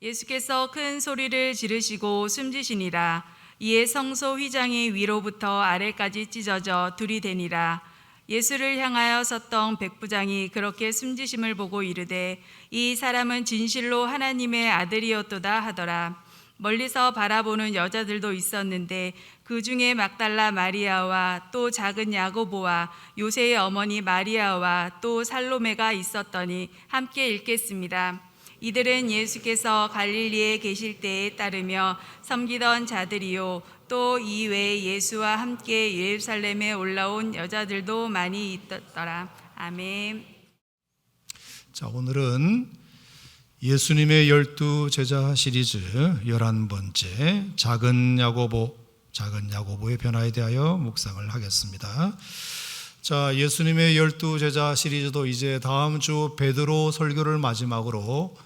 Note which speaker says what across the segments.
Speaker 1: 예수께서 큰 소리를 지르시고 숨지시니라. 이에 성소 휘장이 위로부터 아래까지 찢어져 둘이 되니라. 예수를 향하여 섰던 백부장이 그렇게 숨지심을 보고 이르되 이 사람은 진실로 하나님의 아들이었도다 하더라. 멀리서 바라보는 여자들도 있었는데 그 중에 막달라 마리아와 또 작은 야고보와 요새의 어머니 마리아와 또 살로메가 있었더니 함께 읽겠습니다. 이들은 예수께서 갈릴리에 계실 때에 따르며 섬기던 자들이요 또 이 외에 예수와 함께 예루살렘에 올라온 여자들도 많이 있더라. 아멘.
Speaker 2: 자, 오늘은 예수님의 12 제자 시리즈 11번째 작은 야고보의 변화에 대하여 묵상을 하겠습니다. 자, 예수님의 12 제자 시리즈도 이제 다음 주 베드로 설교를 마지막으로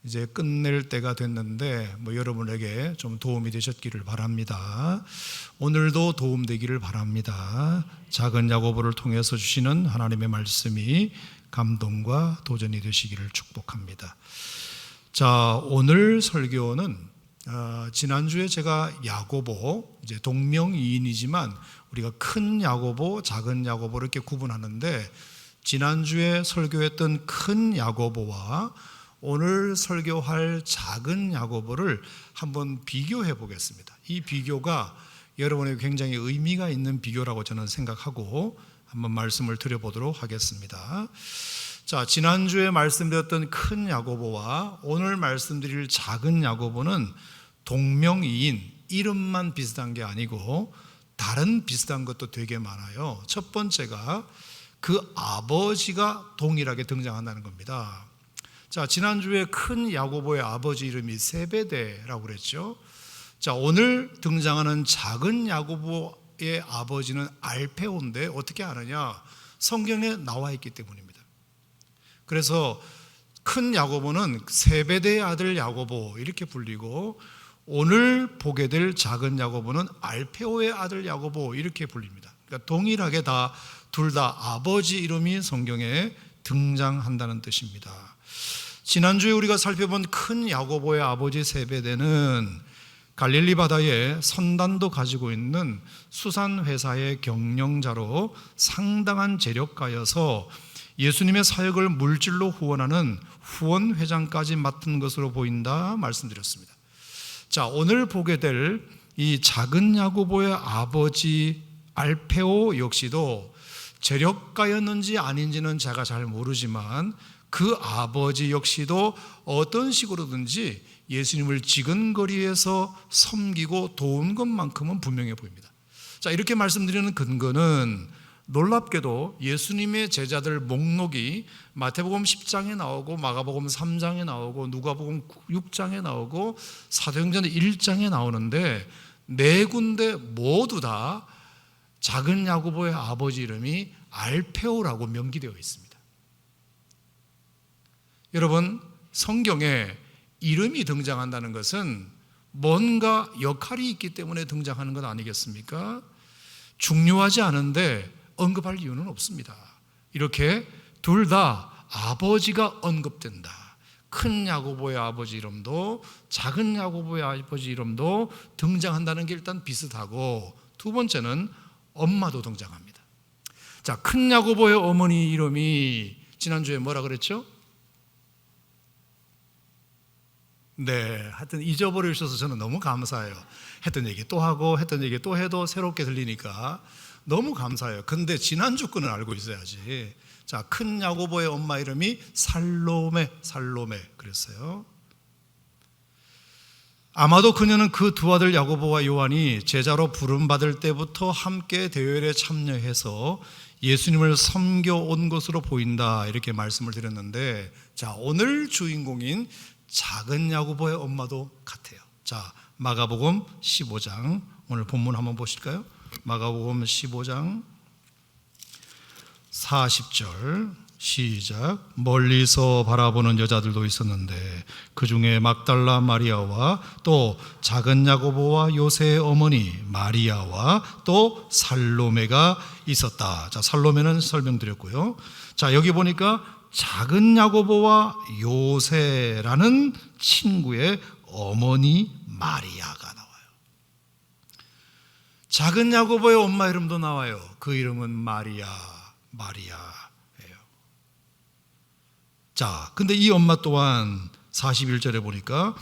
Speaker 2: 이제 끝낼 때가 됐는데 여러분에게 좀 도움이 되셨기를 바랍니다. 오늘도 도움되기를 바랍니다. 작은 야고보를 통해서 주시는 하나님의 말씀이 감동과 도전이 되시기를 축복합니다. 자, 오늘 설교는 지난주에 제가 야고보, 이제 동명이인이지만 우리가 큰 야고보, 작은 야고보 이렇게 구분하는데 지난주에 설교했던 큰 야고보와 오늘 설교할 작은 야고보를 한번 비교해 보겠습니다. 이 비교가 여러분에게 굉장히 의미가 있는 비교라고 저는 생각하고 한번 말씀을 드려보도록 하겠습니다. 자, 지난주에 말씀드렸던 큰 야고보와 오늘 말씀드릴 작은 야고보는 동명이인, 이름만 비슷한 게 아니고 다른 비슷한 것도 되게 많아요. 첫 번째가 그 아버지가 동일하게 등장한다는 겁니다. 자, 지난주에 큰 야고보의 아버지 이름이 세베대라고 그랬죠. 자, 오늘 등장하는 작은 야고보의 아버지는 알페오인데 어떻게 아느냐? 성경에 나와 있기 때문입니다. 그래서 큰 야고보는 세베대의 아들 야고보 이렇게 불리고 오늘 보게 될 작은 야고보는 알페오의 아들 야고보 이렇게 불립니다. 그러니까 동일하게 둘 다 아버지 이름이 성경에 등장한다는 뜻입니다. 지난주에 우리가 살펴본 큰 야고보의 아버지 세베대는 갈릴리 바다에 선단도 가지고 있는 수산회사의 경영자로 상당한 재력가여서 예수님의 사역을 물질로 후원하는 후원회장까지 맡은 것으로 보인다 말씀드렸습니다. 자, 오늘 보게 될 이 작은 야고보의 아버지 알페오 역시도 재력가였는지 아닌지는 제가 잘 모르지만 그 아버지 역시도 어떤 식으로든지 예수님을 지근거리에서 섬기고 도운 것만큼은 분명해 보입니다. 자, 이렇게 말씀드리는 근거는 놀랍게도 예수님의 제자들 목록이 마태복음 10장에 나오고 마가복음 3장에 나오고 누가복음 6장에 나오고 사도행전 1장에 나오는데 네 군데 모두 다 작은 야고보의 아버지 이름이 알페오라고 명기되어 있습니다. 여러분, 성경에 이름이 등장한다는 것은 뭔가 역할이 있기 때문에 등장하는 것 아니겠습니까? 중요하지 않은데 언급할 이유는 없습니다. 이렇게 둘 다 아버지가 언급된다. 큰 야고보의 아버지 이름도 작은 야고보의 아버지 이름도 등장한다는 게 일단 비슷하고 두 번째는 엄마도 등장합니다. 자, 큰 야고보의 어머니 이름이 지난주에 뭐라 그랬죠? 네, 하여튼 잊어버리셔서 저는 너무 감사해요. 했던 얘기 또 하고 했던 얘기 또 해도 새롭게 들리니까 너무 감사해요. 근데 지난주 거는 알고 있어야지. 자, 큰 야고보의 엄마 이름이 살로메 그랬어요. 아마도 그녀는 그 두 아들 야고보와 요한이 제자로 부름받을 때부터 함께 대회에 참여해서 예수님을 섬겨온 것으로 보인다 이렇게 말씀을 드렸는데, 자, 오늘 주인공인 작은 야고보의 엄마도 같아요. 자, 마가복음 15장 오늘 본문 한번 보실까요? 마가복음 15장 40절 시작. 멀리서 바라보는 여자들도 있었는데 그 중에 막달라 마리아와 또 작은 야고보와 요새의 어머니 마리아와 또 살로메가 있었다. 자, 살로메는 설명드렸고요. 자, 여기 보니까 작은 야고보와 요새라는 친구의 어머니 마리아가 나와요. 작은 야고보의 엄마 이름도 나와요. 그 이름은 마리아예요. 자, 근데 이 엄마 또한 41절에 보니까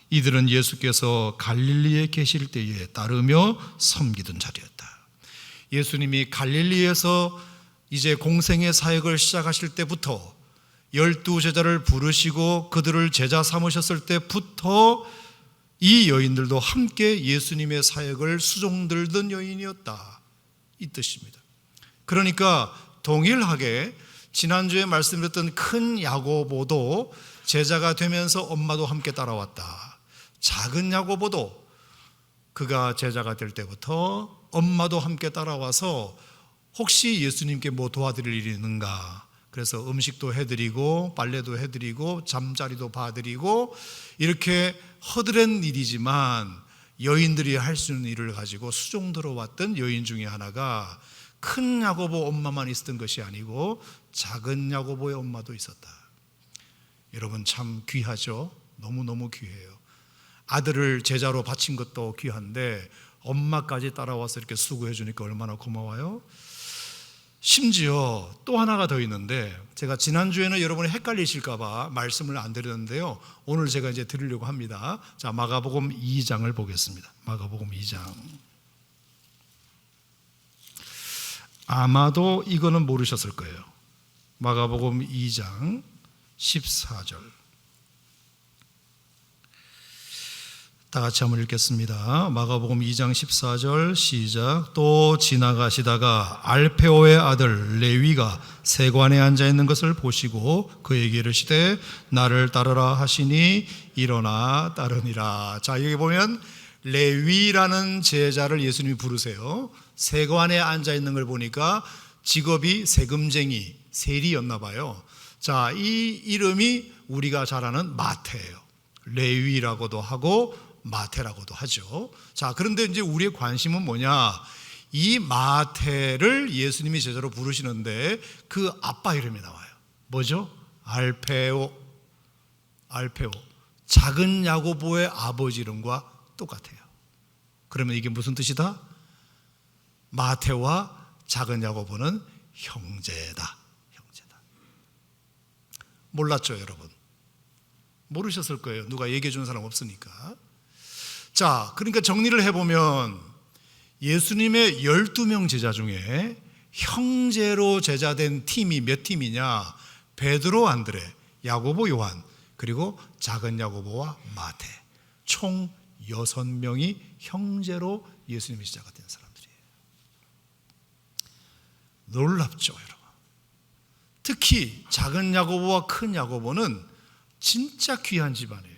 Speaker 2: 이들은 예수께서 갈릴리에 계실 때에 따르며 섬기던 자리였다. 예수님이 갈릴리에서 이제 공생의 사역을 시작하실 때부터 12제자를 부르시고 그들을 제자 삼으셨을 때부터 이 여인들도 함께 예수님의 사역을 수종들던 여인이었다, 이 뜻입니다. 그러니까 동일하게 지난주에 말씀드렸던 큰 야고보도 제자가 되면서 엄마도 함께 따라왔다. 작은 야고보도 그가 제자가 될 때부터 엄마도 함께 따라와서 혹시 예수님께 뭐 도와드릴 일이 있는가, 그래서 음식도 해드리고 빨래도 해드리고 잠자리도 봐드리고 이렇게 허드렛 일이지만 여인들이 할 수 있는 일을 가지고 수종들어 왔던 여인 중에 하나가 큰 야고보 엄마만 있었던 것이 아니고 작은 야고보의 엄마도 있었다. 여러분 참 귀하죠? 너무너무 귀해요. 아들을 제자로 바친 것도 귀한데 엄마까지 따라와서 이렇게 수고해 주니까 얼마나 고마워요. 심지어 또 하나가 더 있는데, 제가 지난주에는 여러분이 헷갈리실까 봐 말씀을 안 드렸는데요, 오늘 제가 이제 드리려고 합니다. 자, 마가복음 2장을 보겠습니다. 마가복음 2장. 아마도 이거는 모르셨을 거예요. 마가복음 2장 14절. 다 같이 한번 읽겠습니다. 마가복음 2장 14절 시작. 또 지나가시다가 알페오의 아들 레위가 세관에 앉아 있는 것을 보시고 그에게 이르시되 나를 따르라 하시니 일어나 따르니라. 자, 여기 보면 레위라는 제자를 예수님이 부르세요. 세관에 앉아 있는 걸 보니까 직업이 세금쟁이, 세리였나 봐요. 자, 이 이름이 우리가 잘 아는 마태예요. 레위라고도 하고 마태라고도 하죠. 자, 그런데 이제 우리의 관심은 뭐냐? 이 마태를 예수님이 제자로 부르시는데 그 아빠 이름이 나와요. 뭐죠? 알페오. 작은 야고보의 아버지 이름과 똑같아요. 그러면 이게 무슨 뜻이다? 마태와 작은 야고보는 형제다. 몰랐죠, 여러분? 모르셨을 거예요. 누가 얘기해 주는 사람 없으니까. 자, 그러니까 정리를 해보면 예수님의 12명 제자 중에 형제로 제자된 팀이 몇 팀이냐? 베드로, 안드레, 야고보, 요한, 그리고 작은 야고보와 마태, 총 6명이 형제로 예수님의 제자가 된 사람들이에요. 놀랍죠, 여러분? 특히 작은 야고보와 큰 야고보는 진짜 귀한 집안이에요.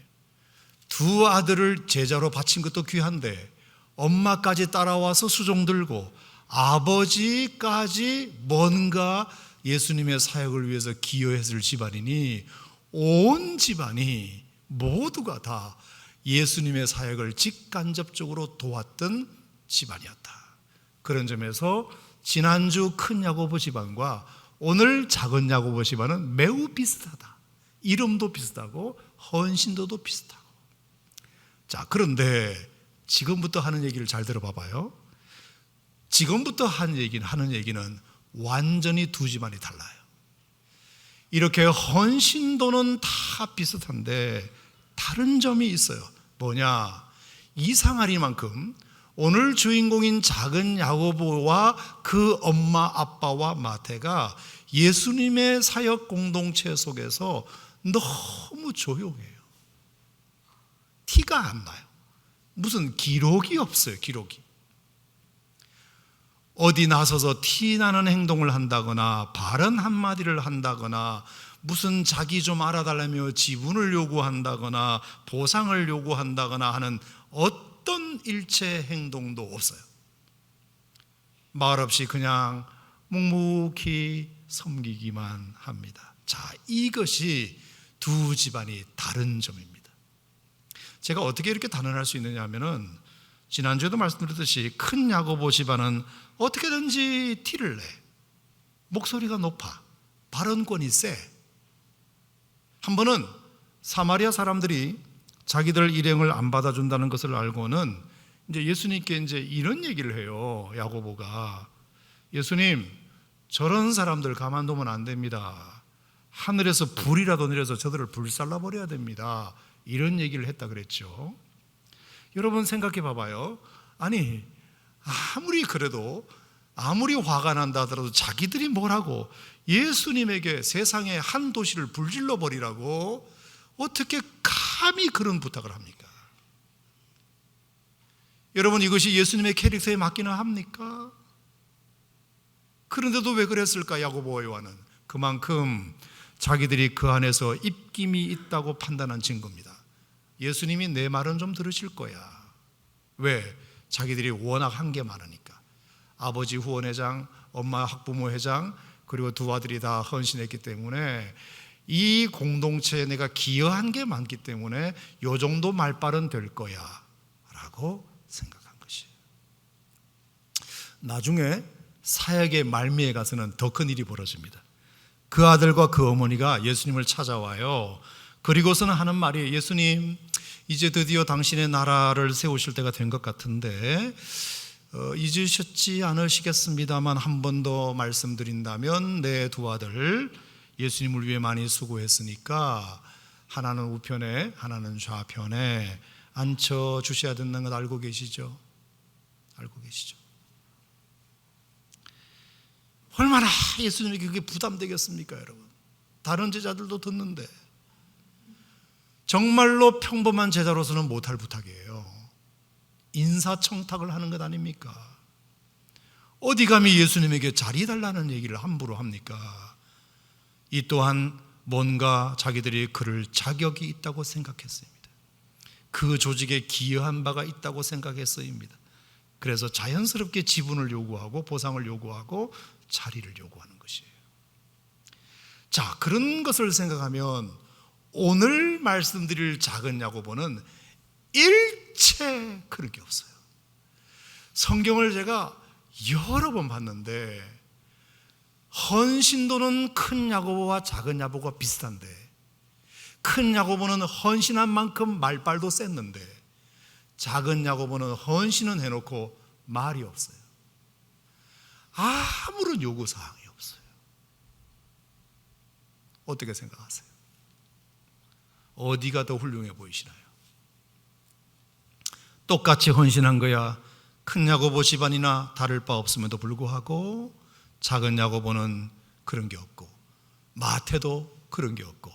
Speaker 2: 두 아들을 제자로 바친 것도 귀한데 엄마까지 따라와서 수종 들고 아버지까지 뭔가 예수님의 사역을 위해서 기여했을 집안이니 온 집안이 모두가 다 예수님의 사역을 직간접적으로 도왔던 집안이었다. 그런 점에서 지난주 큰 야고보 집안과 오늘 작은 야고보 집안은 매우 비슷하다. 이름도 비슷하고 헌신도도 비슷하고. 자, 그런데 지금부터 하는 얘기를 잘 들어봐봐요. 지금부터 하는 얘기는 완전히 두 집안이 달라요. 이렇게 헌신도는 다 비슷한데 다른 점이 있어요. 뭐냐? 이상하리만큼 오늘 주인공인 작은 야고보와 그 엄마 아빠와 마태가 예수님의 사역 공동체 속에서 너무 조용해요. 티가 안 나요. 무슨 기록이 없어요. 기록이. 어디 나서서 티나는 행동을 한다거나 발언 한마디를 한다거나 무슨 자기 좀 알아달라며 지분을 요구한다거나 보상을 요구한다거나 하는 어떤 일체 행동도 없어요. 말없이 그냥 묵묵히 섬기기만 합니다. 자, 이것이 두 집안이 다른 점입니다. 제가 어떻게 이렇게 단언할 수 있느냐 하면은 지난주에도 말씀드렸듯이 큰 야고보 집안은 어떻게든지 티를 내. 목소리가 높아. 발언권이 세. 한 번은 사마리아 사람들이 자기들 일행을 안 받아준다는 것을 알고는 이제 예수님께 이제 이런 얘기를 해요. 야고보가, 예수님, 저런 사람들 가만두면 안 됩니다. 하늘에서 불이라도 내려서 저들을 불살라 버려야 됩니다. 이런 얘기를 했다 그랬죠. 여러분 생각해 봐봐요. 아니, 아무리 그래도, 아무리 화가 난다 하더라도 자기들이 뭐라고 예수님에게 세상의 한 도시를 불질러 버리라고 어떻게 감히 그런 부탁을 합니까? 여러분, 이것이 예수님의 캐릭터에 맞기는 합니까? 그런데도 왜 그랬을까? 야고보와 요한은 그만큼 자기들이 그 안에서 입김이 있다고 판단한 증거입니다. 예수님이 내 말은 좀 들으실 거야. 왜? 자기들이 워낙 한 게 많으니까. 아버지 후원회장, 엄마 학부모 회장, 그리고 두 아들이 다 헌신했기 때문에 이 공동체에 내가 기여한 게 많기 때문에 요 정도 말발은 될 거야 라고 생각한 것이에요. 나중에 사역의 말미에 가서는 더 큰 일이 벌어집니다. 그 아들과 그 어머니가 예수님을 찾아와요. 그리고서는 하는 말이, 예수님, 이제 드디어 당신의 나라를 세우실 때가 된 것 같은데 잊으셨지 않으시겠습니다만 한 번 더 말씀드린다면 내 두 아들 예수님을 위해 많이 수고했으니까 하나는 우편에 하나는 좌편에 앉혀주셔야 된다는 것 알고 계시죠? 알고 계시죠? 얼마나 예수님에게 그게 부담되겠습니까, 여러분? 다른 제자들도 듣는데 정말로 평범한 제자로서는 못할 부탁이에요. 인사청탁을 하는 것 아닙니까? 어디 감히 예수님에게 자리 달라는 얘기를 함부로 합니까? 이 또한 뭔가 자기들이 그럴 자격이 있다고 생각했습니다. 그 조직에 기여한 바가 있다고 생각했습니다. 그래서 자연스럽게 지분을 요구하고 보상을 요구하고 자리를 요구하는 것이에요. 자, 그런 것을 생각하면 오늘 말씀드릴 작은 야고보는 일체 그런 게 없어요. 성경을 제가 여러 번 봤는데 헌신도는 큰 야고보와 작은 야고보가 비슷한데 큰 야고보는 헌신한 만큼 말발도 셌는데 작은 야고보는 헌신은 해놓고 말이 없어요. 아무런 요구사항이 없어요. 어떻게 생각하세요? 어디가 더 훌륭해 보이시나요? 똑같이 헌신한 거야 큰 야고보 집안이나 다를 바 없음에도 불구하고 작은 야고보는 그런 게 없고 마태도 그런 게 없고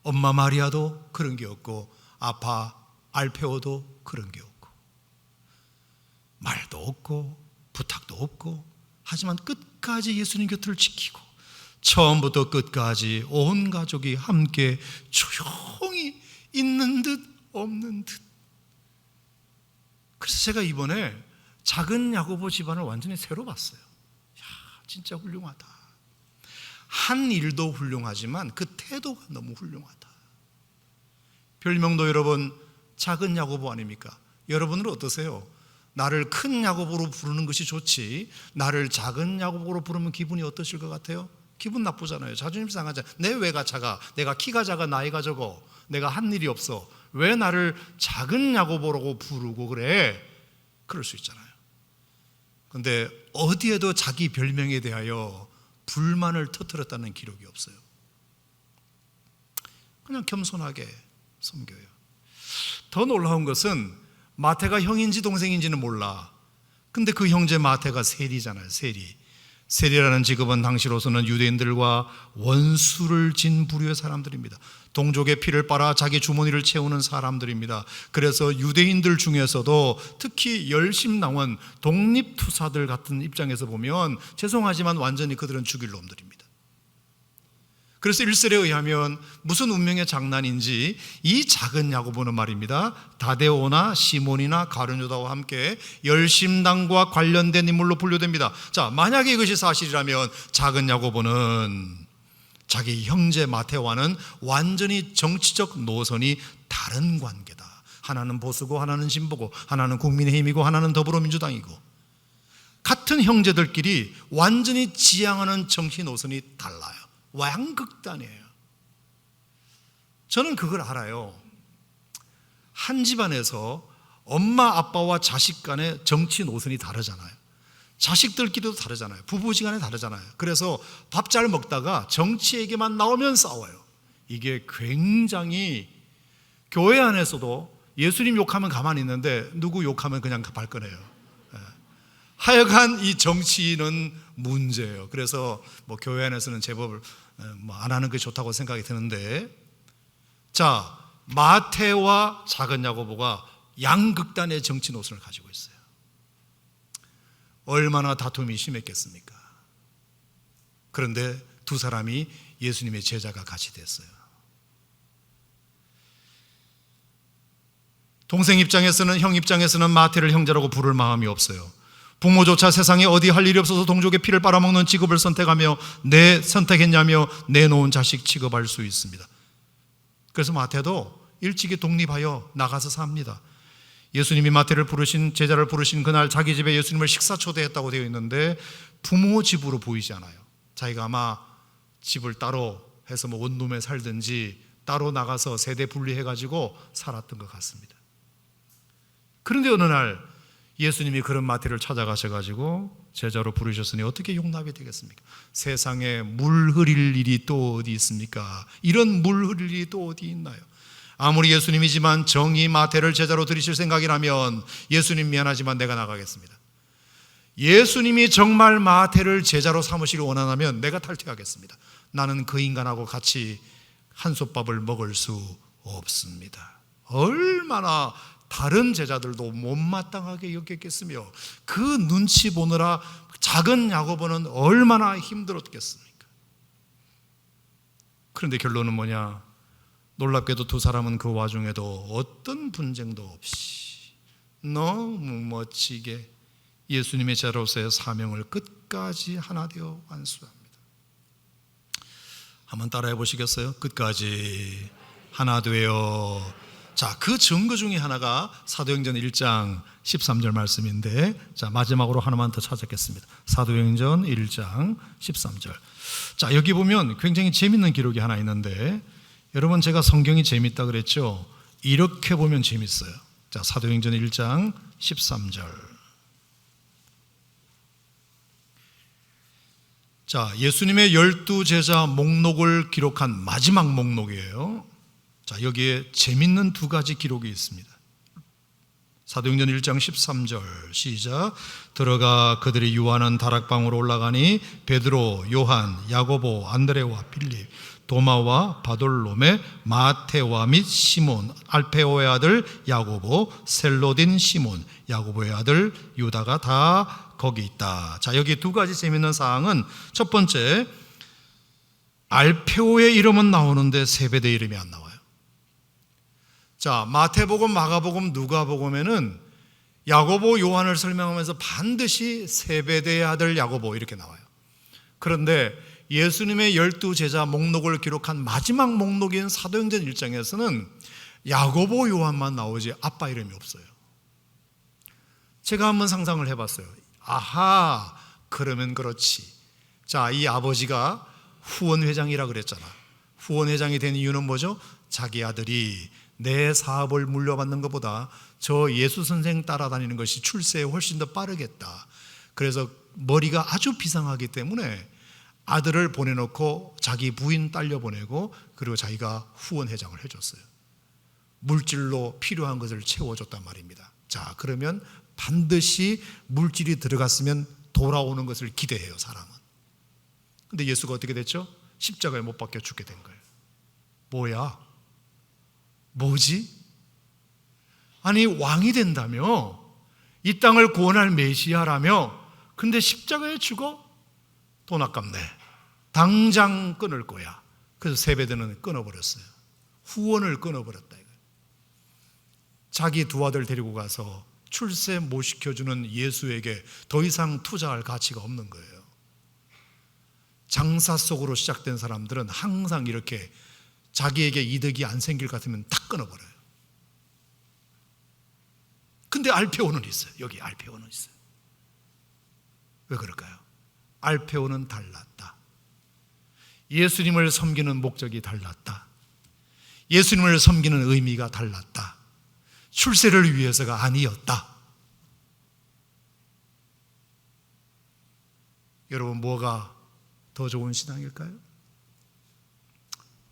Speaker 2: 엄마 마리아도 그런 게 없고 아빠 알페오도 그런 게 없고 말도 없고 부탁도 없고 하지만 끝까지 예수님 곁을 지키고 처음부터 끝까지 온 가족이 함께 조용히 있는 듯 없는 듯. 그래서 제가 이번에 작은 야고보 집안을 완전히 새로 봤어요. 야, 진짜 훌륭하다. 한 일도 훌륭하지만 그 태도가 너무 훌륭하다. 별명도 여러분 작은 야고보 아닙니까? 여러분은 어떠세요? 나를 큰 야고보로 부르는 것이 좋지 나를 작은 야고보로 부르면 기분이 어떠실 것 같아요? 기분 나쁘잖아요. 자존심 상하잖아요. 내 외가 작아, 내가 키가 작아, 나이가 적어, 내가 한 일이 없어, 왜 나를 작은 야고보라고 부르고 그래? 그럴 수 있잖아요. 그런데 어디에도 자기 별명에 대하여 불만을 터뜨렸다는 기록이 없어요. 그냥 겸손하게 섬겨요. 더 놀라운 것은 마태가 형인지 동생인지는 몰라. 근데 그 형제 마태가 세리잖아요. 세리라는 직업은 당시로서는 유대인들과 원수를 진 부류의 사람들입니다. 동족의 피를 빨아 자기 주머니를 채우는 사람들입니다. 그래서 유대인들 중에서도 특히 열심나원 독립투사들 같은 입장에서 보면 죄송하지만 완전히 그들은 죽일 놈들입니다. 그래서 일설에 의하면 무슨 운명의 장난인지 이 작은 야고보는 말입니다, 다데오나 시몬이나 가룟유다와 함께 열심당과 관련된 인물로 분류됩니다. 자, 만약에 이것이 사실이라면 작은 야고보는 자기 형제 마태와는 완전히 정치적 노선이 다른 관계다. 하나는 보수고 하나는 진보고 하나는 국민의힘이고 하나는 더불어민주당이고 같은 형제들끼리 완전히 지향하는 정치 노선이 달라요. 왕극단이에요. 저는 그걸 알아요. 한 집안에서 엄마 아빠와 자식 간의 정치 노선이 다르잖아요. 자식들끼리도 다르잖아요. 부부지간에 다르잖아요. 그래서 밥 잘 먹다가 정치 얘기만 나오면 싸워요. 이게 굉장히, 교회 안에서도 예수님 욕하면 가만히 있는데 누구 욕하면 그냥 발끈해요. 하여간 이 정치는 문제예요. 그래서 뭐 교회 안에서는 제법 안 하는 게 좋다고 생각이 드는데, 자, 마태와 작은 야고보가 양극단의 정치 노선을 가지고 있어요. 얼마나 다툼이 심했겠습니까? 그런데 두 사람이 예수님의 제자가 같이 됐어요. 동생 입장에서는, 형 입장에서는 마태를 형제라고 부를 마음이 없어요. 부모조차 세상에 어디 할 일이 없어서 동족의 피를 빨아먹는 직업을 선택하며 선택했냐며 내놓은 자식 취급할 수 있습니다. 그래서 마태도 일찍이 독립하여 나가서 삽니다. 예수님이 마태를 부르신, 제자를 부르신 그날 자기 집에 예수님을 식사 초대했다고 되어 있는데 부모 집으로 보이지 않아요. 자기가 아마 집을 따로 해서 뭐 원룸에 살든지 따로 나가서 세대 분리해가지고 살았던 것 같습니다. 그런데 어느 날 예수님이 그런 마태를 찾아가셔가지고 제자로 부르셨으니 어떻게 용납이 되겠습니까? 세상에 물 흐릴 일이 또 어디 있습니까? 이런 물 흐릴 일이 또 어디 있나요? 아무리 예수님이지만 정의 마태를 제자로 들이실 생각이라면 예수님 미안하지만 내가 나가겠습니다. 예수님이 정말 마태를 제자로 삼으시길 원한다면 내가 탈퇴하겠습니다. 나는 그 인간하고 같이 한솥밥을 먹을 수 없습니다. 얼마나 다른 제자들도 못마땅하게 여겼겠으며 그 눈치 보느라 작은 야고보는 얼마나 힘들었겠습니까? 그런데 결론은 뭐냐? 놀랍게도 두 사람은 그 와중에도 어떤 분쟁도 없이 너무 멋지게 예수님의 제자로서의 사명을 끝까지 하나 되어 완수합니다. 한번 따라해 보시겠어요? 끝까지 하나 되어. 자, 그 증거 중에 하나가 사도행전 1장 13절 말씀인데, 자, 마지막으로 하나만 더 찾았겠습니다. 사도행전 1장 13절. 자, 여기 보면 굉장히 재밌는 기록이 하나 있는데, 여러분 제가 성경이 재밌다 그랬죠? 이렇게 보면 재밌어요. 자, 사도행전 1장 13절. 자, 예수님의 12제자 목록을 기록한 마지막 목록이에요. 자, 여기에 재밌는 두 가지 기록이 있습니다. 사도행전 1장 13절 시작. 들어가 그들이 유하는 다락방으로 올라가니 베드로, 요한, 야고보, 안드레와 빌립, 도마와 바돌로메, 마테와 및 시몬, 알페오의 아들 야고보, 셀로딘 시몬, 야고보의 아들 유다가 다 거기 있다. 자, 여기 두 가지 재미있는 사항은, 첫 번째, 알페오의 이름은 나오는데 세베대 이름이 안 나와요. 자, 마태복음, 마가복음, 누가복음에는 야고보, 요한을 설명하면서 반드시 세베대의 아들 야고보 이렇게 나와요. 그런데 예수님의 12제자 목록을 기록한 마지막 목록인 사도행전 1장에서는 야고보, 요한만 나오지 아빠 이름이 없어요. 제가 한번 상상을 해봤어요. 아하, 그러면 그렇지. 자, 이 아버지가 후원회장이라 그랬잖아. 후원회장이 된 이유는 뭐죠? 자기 아들이 내 사업을 물려받는 것보다 저 예수 선생 따라다니는 것이 출세에 훨씬 더 빠르겠다. 그래서 머리가 아주 비상하기 때문에 아들을 보내놓고 자기 부인 딸려 보내고, 그리고 자기가 후원회장을 해줬어요. 물질로 필요한 것을 채워줬단 말입니다. 자, 그러면 반드시 물질이 들어갔으면 돌아오는 것을 기대해요, 사람은. 근데 예수가 어떻게 됐죠? 십자가에 못 박혀 죽게 된 거예요. 뭐야? 뭐지? 아니, 왕이 된다며, 이 땅을 구원할 메시아라며, 근데 십자가에 죽어? 돈 아깝네. 당장 끊을 거야. 그래서 세베대는 끊어버렸어요. 후원을 끊어버렸다. 자기 두 아들 데리고 가서 출세 못 시켜주는 예수에게 더 이상 투자할 가치가 없는 거예요. 장사 속으로 시작된 사람들은 항상 이렇게 자기에게 이득이 안 생길 것 같으면 다 끊어버려요. 근데 알페오는 있어요. 여기 알페오는 있어요. 왜 그럴까요? 알페오는 달랐다. 예수님을 섬기는 목적이 달랐다. 예수님을 섬기는 의미가 달랐다. 출세를 위해서가 아니었다. 여러분, 뭐가 더 좋은 신앙일까요?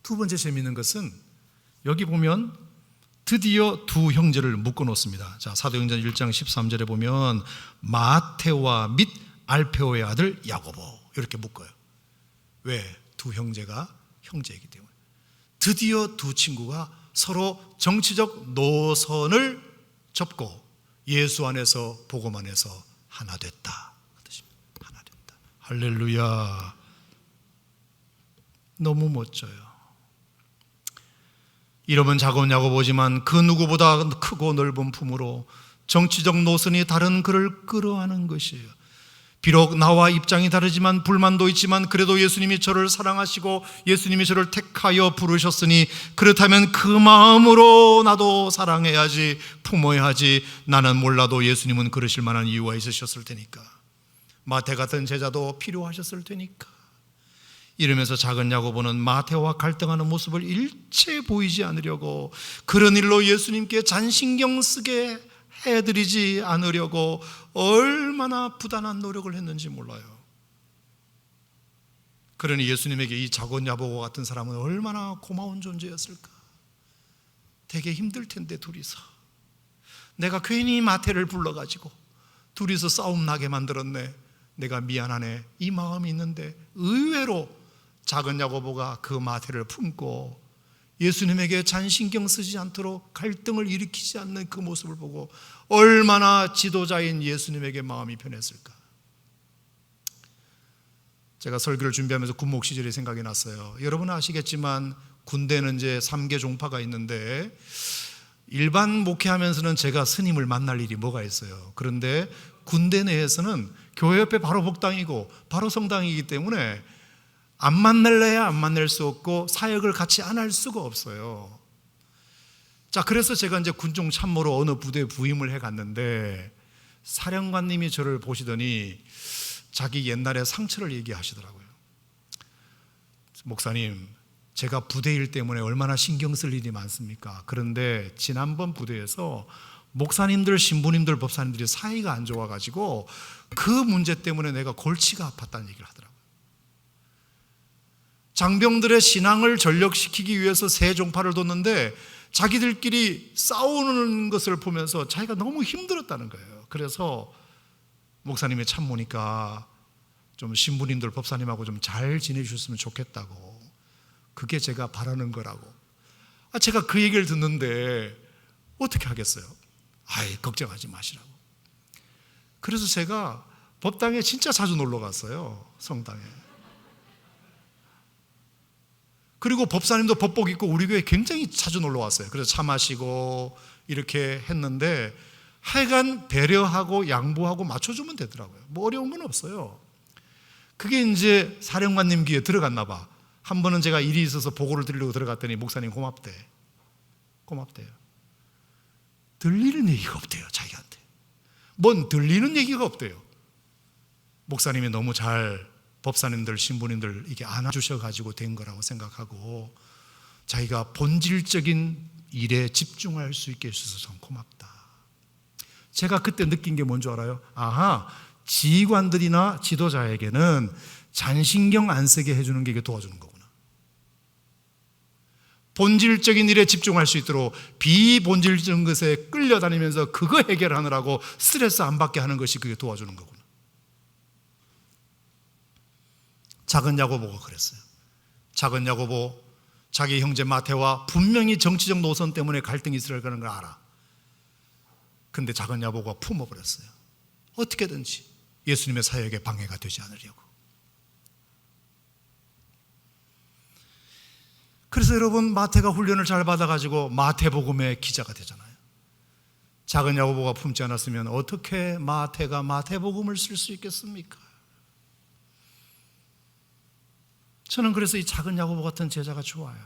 Speaker 2: 두 번째 재미있는 것은 여기 보면 드디어 두 형제를 묶어 놓습니다. 자, 사도행전 1장 13절에 보면 마테오와 및 알페오의 아들 야고보 이렇게 묶어요. 왜? 두 형제가 형제이기 때문에. 드디어 두 친구가 서로 정치적 노선을 접고 예수 안에서 복음 안에서 하나 됐다. 하나 됐다. 할렐루야. 너무 멋져요. 이름은 작은 야고보지만 그 누구보다 크고 넓은 품으로 정치적 노선이 다른 그를 끌어안은 것이에요. 비록 나와 입장이 다르지만 불만도 있지만 그래도 예수님이 저를 사랑하시고 예수님이 저를 택하여 부르셨으니 그렇다면 그 마음으로 나도 사랑해야지, 품어야지. 나는 몰라도 예수님은 그러실 만한 이유가 있으셨을 테니까. 마태 같은 제자도 필요하셨을 테니까. 이러면서 작은 야고보는 마태와 갈등하는 모습을 일체 보이지 않으려고, 그런 일로 예수님께 잔신경 쓰게 해드리지 않으려고 얼마나 부단한 노력을 했는지 몰라요. 그러니 예수님에게 이 작은 야고보 같은 사람은 얼마나 고마운 존재였을까. 되게 힘들 텐데 둘이서 내가 괜히 마태를 불러가지고 둘이서 싸움 나게 만들었네, 내가 미안하네, 이 마음이 있는데 의외로 작은 야고보가 그 마태를 품고 예수님에게 잔신경 쓰지 않도록 갈등을 일으키지 않는 그 모습을 보고 얼마나 지도자인 예수님에게 마음이 편했을까. 제가 설교를 준비하면서 군목 시절이 생각이 났어요. 여러분은 아시겠지만 군대는 이제 3개 종파가 있는데 일반 목회하면서는 제가 스님을 만날 일이 뭐가 있어요. 그런데 군대 내에서는 교회 옆에 바로 복당이고 바로 성당이기 때문에 안 만날래야 안 만날 수 없고 사역을 같이 안 할 수가 없어요. 자, 그래서 제가 이제 군종 참모로 어느 부대에 부임을 해 갔는데 사령관님이 저를 보시더니 자기 옛날의 상처를 얘기하시더라고요. 목사님, 제가 부대일 때문에 얼마나 신경 쓸 일이 많습니까? 그런데 지난번 부대에서 목사님들, 신부님들, 법사님들이 사이가 안 좋아가지고 그 문제 때문에 내가 골치가 아팠다는 얘기를 하더라고요. 장병들의 신앙을 전력시키기 위해서 세 종파를 뒀는데 자기들끼리 싸우는 것을 보면서 자기가 너무 힘들었다는 거예요. 그래서 목사님이 참모니까 좀 신부님들, 법사님하고 좀 잘 지내주셨으면 좋겠다고, 그게 제가 바라는 거라고. 제가 그 얘기를 듣는데 어떻게 하겠어요? 걱정하지 마시라고. 그래서 제가 법당에 진짜 자주 놀러 갔어요. 성당에. 그리고 법사님도 법복 입고 우리 교회 굉장히 자주 놀러 왔어요. 그래서 차 마시고 이렇게 했는데 하여간 배려하고 양보하고 맞춰주면 되더라고요. 뭐 어려운 건 없어요. 그게 이제 사령관님 귀에 들어갔나 봐. 한 번은 제가 일이 있어서 보고를 드리려고 들어갔더니 목사님 고맙대요. 들리는 얘기가 없대요. 자기한테 뭔 들리는 얘기가 없대요. 목사님이 너무 잘 법사님들, 신부님들 이게 안아주셔가지고 된 거라고 생각하고 자기가 본질적인 일에 집중할 수 있게 해주셔서 참 고맙다. 제가 그때 느낀 게 뭔지 알아요? 지휘관들이나 지도자에게는 잔신경 안 쓰게 해주는 게 이게 도와주는 거구나. 본질적인 일에 집중할 수 있도록 비본질적인 것에 끌려다니면서 그거 해결하느라고 스트레스 안 받게 하는 것이 그게 도와주는 거구나. 작은 야고보가 그랬어요. 작은 야고보, 자기 형제 마태와 분명히 정치적 노선 때문에 갈등이 있을 거라는 걸 알아. 근데 작은 야고보가 품어버렸어요. 어떻게든지 예수님의 사역에 방해가 되지 않으려고. 그래서 여러분, 마태가 훈련을 잘 받아가지고 마태복음의 기자가 되잖아요. 작은 야고보가 품지 않았으면 어떻게 마태가 마태복음을 쓸 수 있겠습니까? 저는 그래서 이 작은 야고보 같은 제자가 좋아요.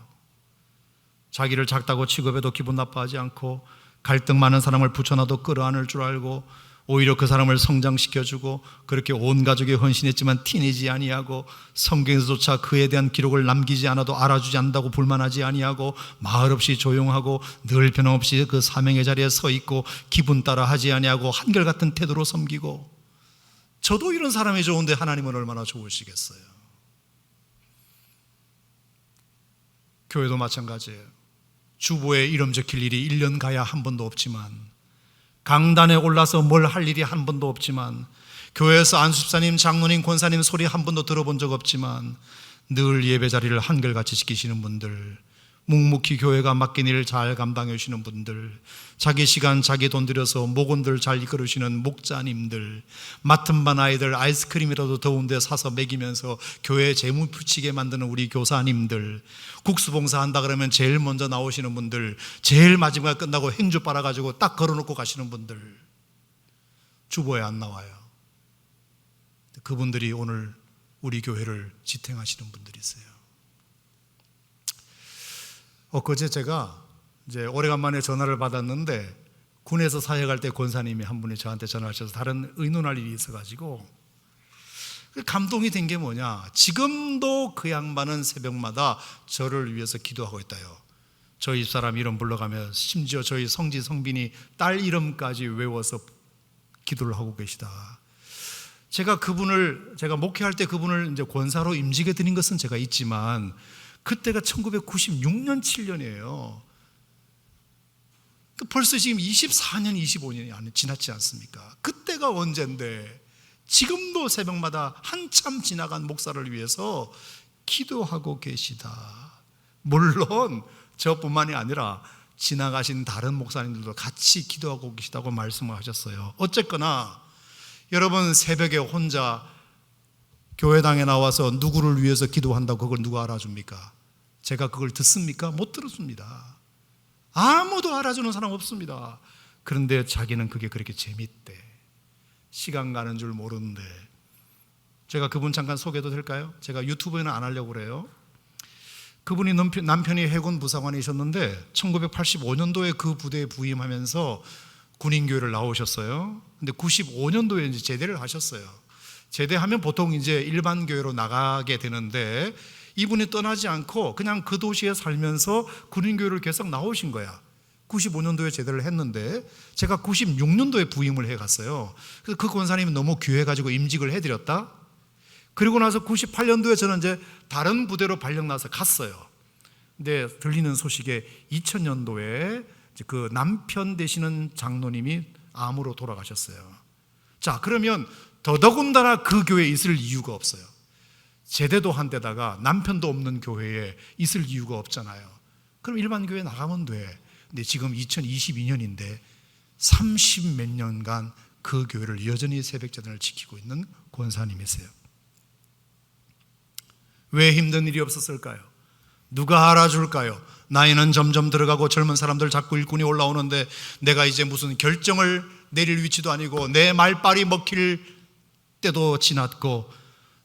Speaker 2: 자기를 작다고 취급해도 기분 나빠하지 않고 갈등 많은 사람을 붙여놔도 끌어안을 줄 알고 오히려 그 사람을 성장시켜주고 그렇게 온 가족이 헌신했지만 티내지 아니하고 성경에서조차 그에 대한 기록을 남기지 않아도 알아주지 않는다고 불만하지 아니하고 말 없이 조용하고 늘 변함없이 그 사명의 자리에 서 있고 기분 따라 하지 아니하고 한결같은 태도로 섬기고, 저도 이런 사람이 좋은데 하나님은 얼마나 좋으시겠어요. 교회도 마찬가지예요. 주보에 이름 적힐 일이 1년 가야 한 번도 없지만, 강단에 올라서 뭘 할 일이 한 번도 없지만, 교회에서 안수집사님, 장로님, 권사님 소리 한 번도 들어본 적 없지만 늘 예배 자리를 한결같이 지키시는 분들, 묵묵히 교회가 맡긴 일을 잘 감당해 주시는 분들, 자기 시간 자기 돈 들여서 목원들 잘 이끌으시는 목자님들, 맡은 반 아이들 아이스크림이라도 더운데 사서 먹이면서 교회 재무 붙이게 만드는 우리 교사님들, 국수봉사 한다 그러면 제일 먼저 나오시는 분들, 제일 마지막에 끝나고 행주 빨아가지고 딱 걸어놓고 가시는 분들, 주보에 안 나와요. 그분들이 오늘 우리 교회를 지탱하시는 분들이세요. 엊그제 제가 이제 오래간만에 전화를 받았는데, 군에서 사역할 때 권사님이 한 분이 저한테 전화하셔서 다른 의논할 일이 있어가지고 감동이 된 게 뭐냐, 지금도 그 양반은 새벽마다 저를 위해서 기도하고 있다요. 저희 집사람 이름 불러가며 심지어 저희 성지 성빈이 딸 이름까지 외워서 기도를 하고 계시다. 제가 목회할 때 그분을 이제 권사로 임직해 드린 것은 제가 있지만, 그때가 1996년 7년이에요. 벌써 지금 24년 25년이 지났지 않습니까? 그때가 언젠데 지금도 새벽마다 한참 지나간 목사를 위해서 기도하고 계시다. 물론 저뿐만이 아니라 지나가신 다른 목사님들도 같이 기도하고 계시다고 말씀을 하셨어요. 어쨌거나 여러분, 새벽에 혼자 교회당에 나와서 누구를 위해서 기도한다고 그걸 누가 알아줍니까? 제가 그걸 듣습니까? 못 들었습니다. 아무도 알아주는 사람 없습니다. 그런데 자기는 그게 그렇게 재밌대. 시간 가는 줄 모르는데. 제가 그분 잠깐 소개도 될까요? 제가 유튜브에는 안 하려고 그래요. 그분이 남편이 해군 부사관이셨는데 1985년도에 그 부대에 부임하면서 군인교회를 나오셨어요. 근데 95년도에 이제 제대를 하셨어요. 제대하면 보통 이제 일반 교회로 나가게 되는데, 이분이 떠나지 않고 그냥 그 도시에 살면서 군인교회를 계속 나오신 거야. 95년도에 제대를 했는데 제가 96년도에 부임을 해갔어요. 그래서 그 권사님이 너무 귀해가지고 임직을 해드렸다. 그리고 나서 98년도에 저는 이제 다른 부대로 발령나서 갔어요. 근데 들리는 소식에 2000년도에 그 남편 되시는 장로님이 암으로 돌아가셨어요. 자, 그러면 더더군다나 그 교회에 있을 이유가 없어요. 제대도 한 데다가 남편도 없는 교회에 있을 이유가 없잖아요. 그럼 일반 교회 나가면 돼. 근데 지금 2022년인데 30 몇 년간 그 교회를 여전히 새벽제단을 지키고 있는 권사님이세요. 왜 힘든 일이 없었을까요? 누가 알아줄까요? 나이는 점점 들어가고 젊은 사람들 자꾸 일꾼이 올라오는데 내가 이제 무슨 결정을 내릴 위치도 아니고 내 말빨이 먹힐 때도 지났고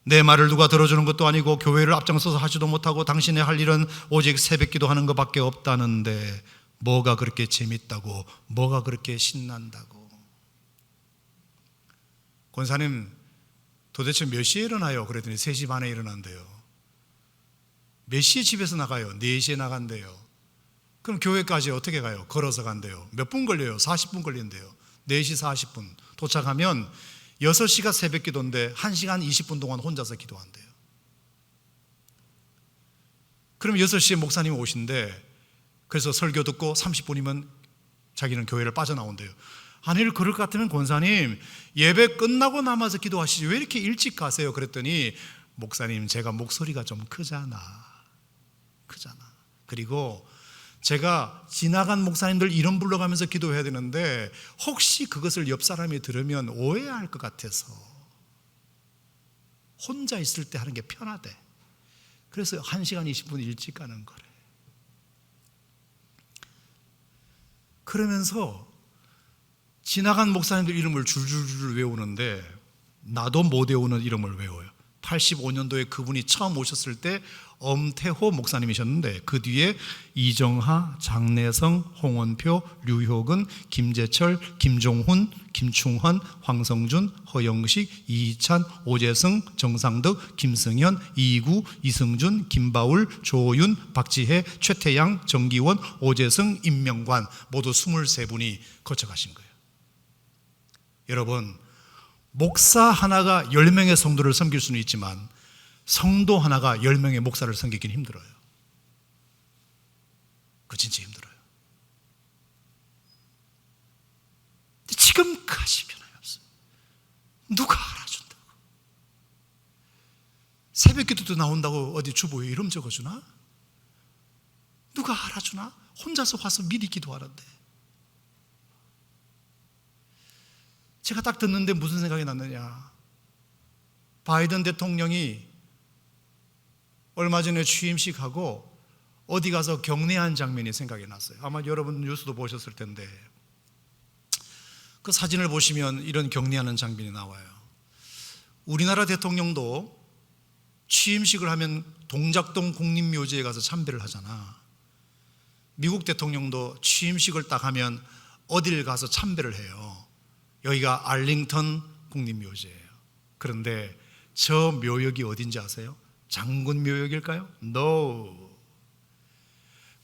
Speaker 2: 내 말을 누가 들어주는 것도 아니고 교회를 앞장서서 하지도 못하고 당신의 할 일은 오직 새벽기도 하는 것밖에 없다는데 뭐가 그렇게 재밌다고, 뭐가 그렇게 신난다고. 권사님 도대체 몇 시에 일어나요? 그랬더니 3시 반에 일어난대요. 몇 시에 집에서 나가요? 4시에 나간대요. 그럼 교회까지 어떻게 가요? 걸어서 간대요. 몇 분 걸려요? 40분 걸린대요. 4시 40분 도착하면 6시가 새벽 기도인데 1시간 20분 동안 혼자서 기도한대요. 그럼 6시에 목사님이 오신대. 그래서 설교 듣고 30분이면 자기는 교회를 빠져나온대요. 아니, 그럴 것 같으면 권사님 예배 끝나고 남아서 기도하시지 왜 이렇게 일찍 가세요? 그랬더니 목사님, 제가 목소리가 좀 크잖아. 그리고 제가 지나간 목사님들 이름 불러가면서 기도해야 되는데 혹시 그것을 옆 사람이 들으면 오해할 것 같아서 혼자 있을 때 하는 게 편하대. 그래서 1시간 20분 일찍 가는 거래. 그러면서 지나간 목사님들 이름을 줄줄줄 외우는데 나도 못 외우는 이름을 외워요. 85년도에 그분이 처음 오셨을 때 엄태호 목사님이셨는데 그 뒤에 이정하, 장내성, 홍원표, 류효근, 김재철, 김종훈, 김충헌, 황성준, 허영식, 이희찬, 오재승, 정상덕, 김승현, 이구, 이승준, 김바울, 조윤, 박지혜, 최태양, 정기원, 오재승, 임명관 모두 23분이 거쳐가신 거예요. 여러분, 목사 하나가 10명의 성도를 섬길 수는 있지만 성도 하나가 10명의 목사를 섬기기는 힘들어요. 그 진짜 힘들어요. 지금까지 변함이 없어요. 누가 알아준다고? 새벽 기도도 나온다고 어디 주보에 이름 적어주나? 누가 알아주나? 혼자서 와서 미리 기도하는데. 제가 딱 듣는데 무슨 생각이 났느냐? 바이든 대통령이 얼마 전에 취임식하고 어디 가서 격려한 장면이 생각이 났어요. 아마 여러분 뉴스도 보셨을 텐데 그 사진을 보시면 이런 격려하는 장면이 나와요. 우리나라 대통령도 취임식을 하면 동작동 국립묘지에 가서 참배를 하잖아. 미국 대통령도 취임식을 딱 하면 어딜 가서 참배를 해요. 여기가 알링턴 국립묘지예요. 그런데 저 묘역이 어딘지 아세요? 장군 묘역일까요? No.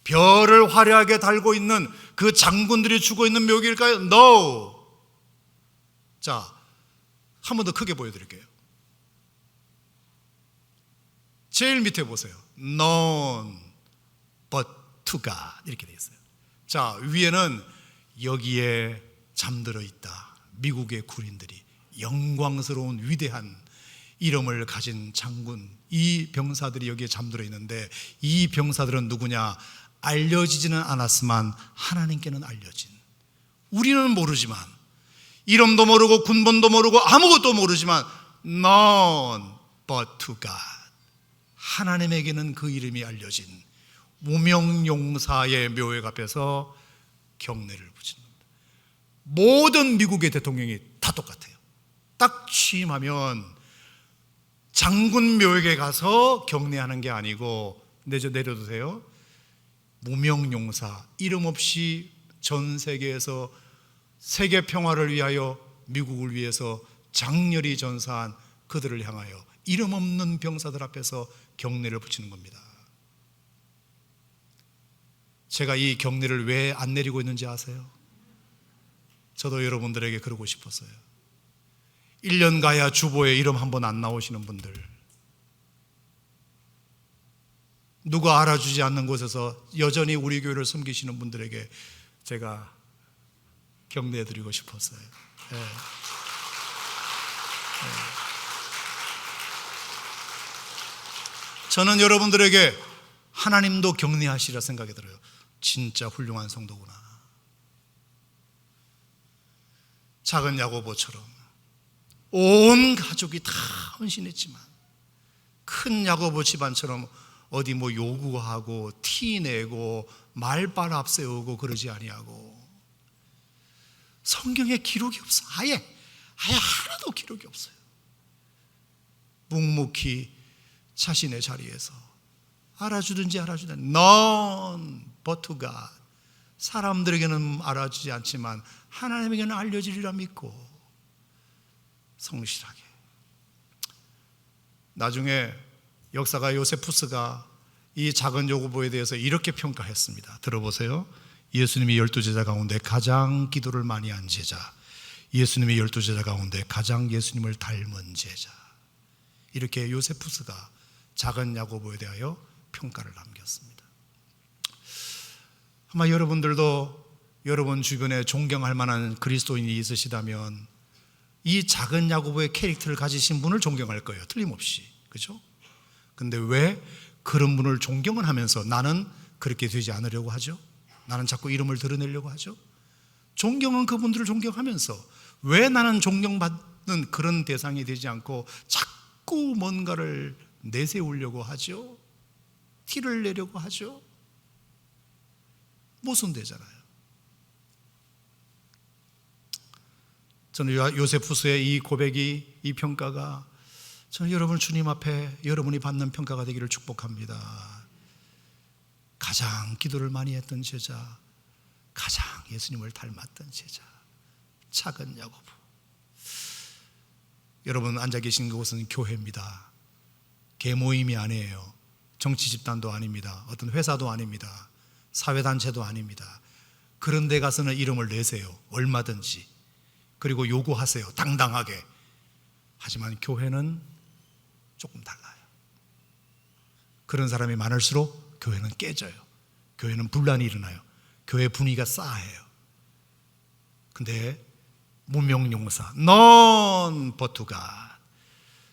Speaker 2: 별을 화려하게 달고 있는 그 장군들이 죽어 있는 묘역일까요? No. 자, 한 번 더 크게 보여드릴게요. 제일 밑에 보세요. None but to God 이렇게 되어 있어요. 자, 위에는 여기에 잠들어 있다. 미국의 군인들이 영광스러운 위대한 이름을 가진 장군, 이 병사들이 여기에 잠들어 있는데 이 병사들은 누구냐? 알려지지는 않았지만 하나님께는 알려진, 우리는 모르지만 이름도 모르고 군번도 모르고 아무것도 모르지만 None but to God, 하나님에게는 그 이름이 알려진 무명용사의 묘역 앞에서 경례를 붙이는 겁니다. 모든 미국의 대통령이 다 똑같아요. 딱 취임하면 장군 묘역에 가서 경례하는 게 아니고, 내려도 돼요? 무명용사, 이름 없이 전 세계에서 세계 평화를 위하여 미국을 위해서 장렬히 전사한 그들을 향하여 이름 없는 병사들 앞에서 경례를 붙이는 겁니다. 제가 이 경례를 왜 안 내리고 있는지 아세요? 저도 여러분들에게 그러고 싶었어요. 1년 가야 주보에 이름 한 번 안 나오시는 분들, 누가 알아주지 않는 곳에서 여전히 우리 교회를 섬기시는 분들에게 제가 격려해드리고 싶었어요. 네. 네. 저는 여러분들에게 하나님도 격려하시리라 생각이 들어요. 진짜 훌륭한 성도구나. 작은 야고보처럼 온 가족이 다 헌신했지만 큰 야고보 집안처럼 어디 뭐 요구하고 티내고 말빨 앞세우고 그러지 아니하고, 성경에 기록이 없어. 아예 하나도 기록이 없어요. 묵묵히 자신의 자리에서 알아주든지 None but to God, 사람들에게는 알아주지 않지만 하나님에게는 알려지리라 믿고 성실하게. 나중에 역사가 요세푸스가 이 작은 야고보에 대해서 이렇게 평가했습니다. 들어보세요. 예수님이 12제자 가운데 가장 기도를 많이 한 제자, 예수님이 12제자 가운데 가장 예수님을 닮은 제자, 이렇게 요세푸스가 작은 야고보에 대하여 평가를 남겼습니다. 아마 여러분들도 여러분 주변에 존경할 만한 그리스도인이 있으시다면 이 작은 야고보의 캐릭터를 가지신 분을 존경할 거예요. 틀림없이. 그렇죠? 근데 왜 그런 분을 존경을 하면서 나는 그렇게 되지 않으려고 하죠? 나는 자꾸 이름을 드러내려고 하죠? 존경은 그분들을 존경하면서 왜 나는 존경받는 그런 대상이 되지 않고 자꾸 뭔가를 내세우려고 하죠? 티를 내려고 하죠? 모순되잖아요. 저는 요세푸스의 이 고백이, 이 평가가 저는 여러분 주님 앞에 여러분이 받는 평가가 되기를 축복합니다. 가장 기도를 많이 했던 제자, 가장 예수님을 닮았던 제자, 작은 야고보. 여러분 앉아 계신 그곳은 교회입니다. 개모임이 아니에요. 정치 집단도 아닙니다. 어떤 회사도 아닙니다. 사회단체도 아닙니다. 그런 데 가서는 이름을 내세요. 얼마든지. 그리고 요구하세요. 당당하게. 하지만 교회는 조금 달라요. 그런 사람이 많을수록 교회는 깨져요. 교회는 분란이 일어나요. 교회 분위기가 싸해요. 근데 무명용사 넌 버투가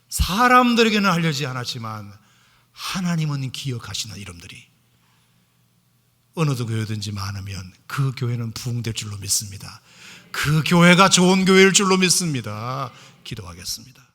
Speaker 2: 사람들에게는 알려지지 않았지만 하나님은 기억하시는 이름들이 어느 교회든지 많으면 그 교회는 부흥될 줄로 믿습니다. 그 교회가 좋은 교회일 줄로 믿습니다. 기도하겠습니다.